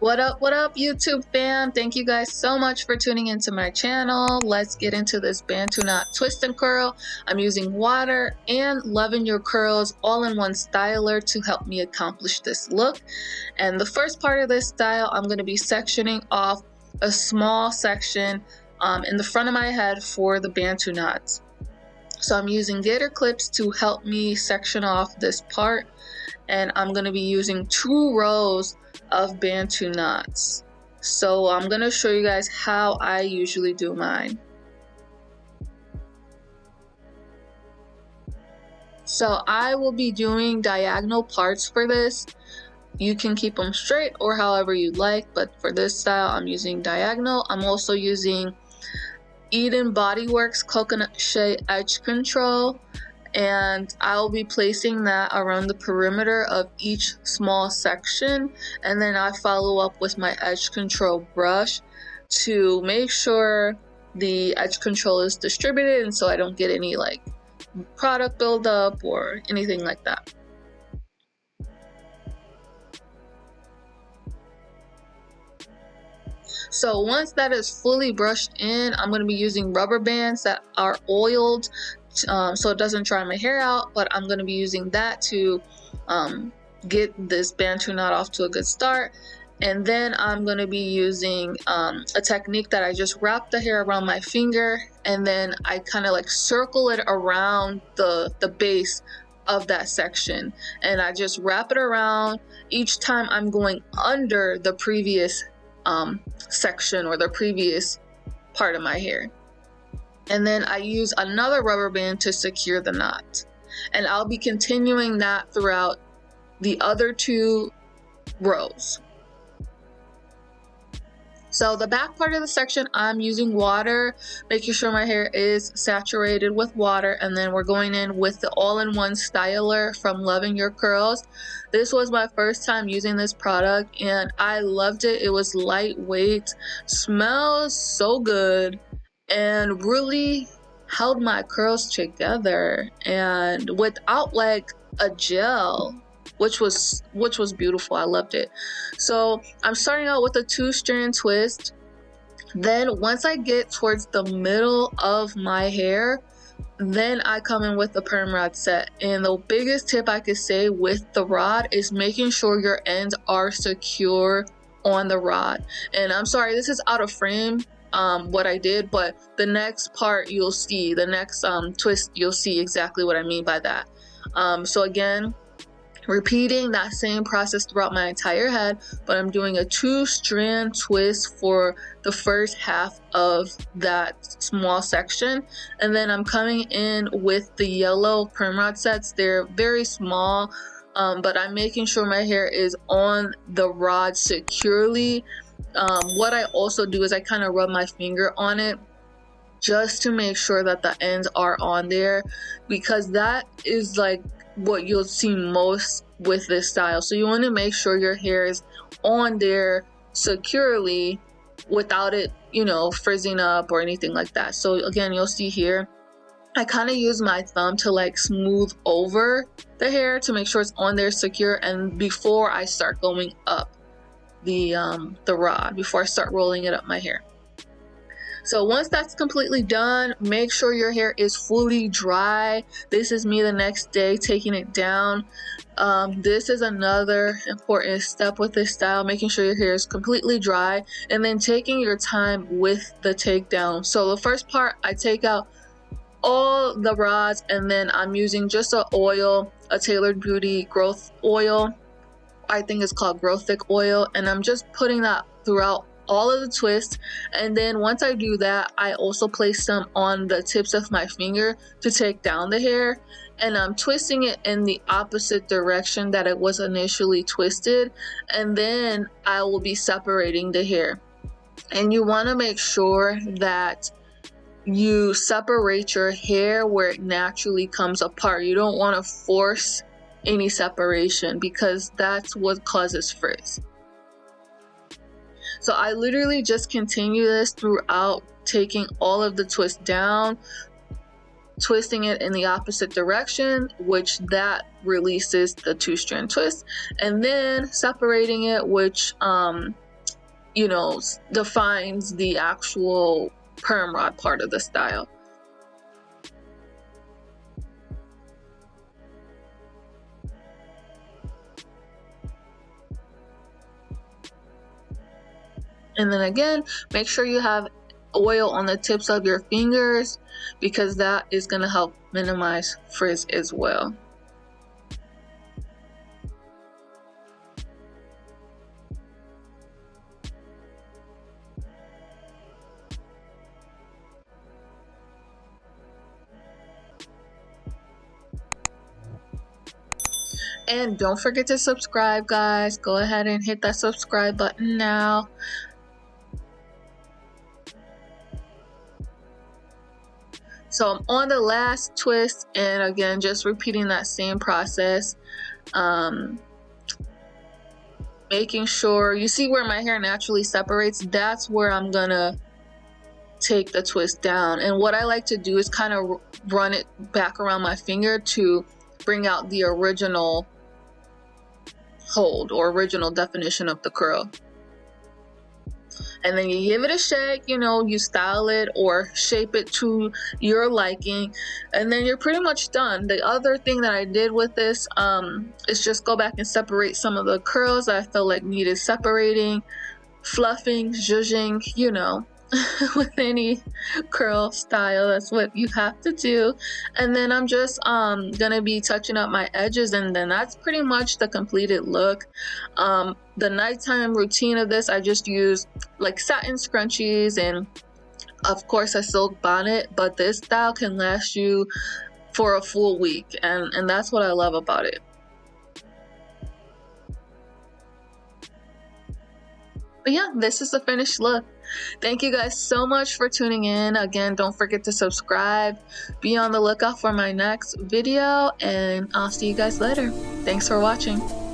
What up, YouTube fam? Thank you guys so much for tuning into my channel. Let's get into this Bantu knot twist and curl. I'm using water and Loving Your Curls all-in-one styler to help me accomplish this look. And the first part of this style, I'm going to be sectioning off a small section in the front of my head for the Bantu knots. So I'm using gator clips to help me section off this part, and I'm going to be using 2 rows of Bantu knots. So I'm going to show you guys how I usually do mine. So I will be doing diagonal parts for this. You can keep them straight or however you like, but for this style I'm using diagonal. I'm also using Eden Bodyworks Coconut Shea Edge Control, and I'll be placing that around the perimeter of each small section, and then I follow up with my edge control brush to make sure the edge control is distributed and so I don't get any like product buildup or anything like that. So once that is fully brushed in, I'm going to be using rubber bands that are oiled so it doesn't dry my hair out, but I'm going to be using that to get this Bantu knot off to a good start. And then I'm going to be using a technique that I just wrap the hair around my finger, and then I kind of like circle it around the base of that section, and I just wrap it around. Each time I'm going under the previous section or the previous part of my hair. And then I use another rubber band to secure the knot. And I'll be continuing that throughout the other 2 rows. So the back part of the section, I'm using water, making sure my hair is saturated with water, and then we're going in with the all-in-one styler from Loving Your Curls. This was my first time using this product and I loved it. It was lightweight, smells so good, and really held my curls together and without like a gel, which was beautiful. I loved it. So I'm starting out with a 2-strand twist. Then once I get towards the middle of my hair, then I come in with the perm rod set. And the biggest tip I could say with the rod is making sure your ends are secure on the rod. And I'm sorry, this is out of frame what I did, but the next part you'll see, the next twist, you'll see exactly what I mean by that. So again, repeating that same process throughout my entire head, but I'm doing a 2-strand twist for the first half of that small section, and then I'm coming in with the yellow perm rod sets. They're very small, but I'm making sure my hair is on the rod securely. What I also do is I kind of rub my finger on it just to make sure that the ends are on there, because that is like what you'll see most with this style. So you want to make sure your hair is on there securely without it, you know, frizzing up or anything like that. So again, you'll see here I kind of use my thumb to like smooth over the hair to make sure it's on there secure, and before I start going up the rod, before I start rolling it up my hair. So once that's completely done, make sure your hair is fully dry. This is me the next day taking it down. This is another important step with this style, making sure your hair is completely dry and then taking your time with the takedown. So the first part, I take out all the rods, and then I'm using just a oil, a Tailored Beauty growth oil. I think it's called Grow Thick oil, and I'm just putting that throughout all of the twists. And then once I do that, I also place some on the tips of my finger to take down the hair, and I'm twisting it in the opposite direction that it was initially twisted, and then I will be separating the hair. And you want to make sure that you separate your hair where it naturally comes apart. You don't want to force any separation, because that's what causes frizz. So I literally just continue this throughout, taking all of the twist down, twisting it in the opposite direction, which that releases the 2-strand twist, and then separating it, which you know, defines the actual perm rod part of the style. And then again, make sure you have oil on the tips of your fingers, because that is going to help minimize frizz as well. And don't forget to subscribe, guys. Go ahead and hit that subscribe button now. So I'm on the last twist, and again, just repeating that same process. Making sure, you see where my hair naturally separates, that's where I'm gonna take the twist down. And what I like to do is kind of run it back around my finger to bring out the original hold or original definition of the curl. And then you give it a shake, you know, you style it or shape it to your liking, and then you're pretty much done. The other thing that I did with this is just go back and separate some of the curls that I felt like needed separating, fluffing, zhuzhing, you know. With any curl style, that's what you have to do. And then I'm just gonna be touching up my edges, and then that's pretty much the completed look. The nighttime routine of this, I just use like satin scrunchies and of course a silk bonnet, but this style can last you for a full week, and that's what I love about it. But yeah, this is the finished look. Thank you guys so much for tuning in. Again, don't forget to subscribe. Be on the lookout for my next video, and I'll see you guys later. Thanks for watching.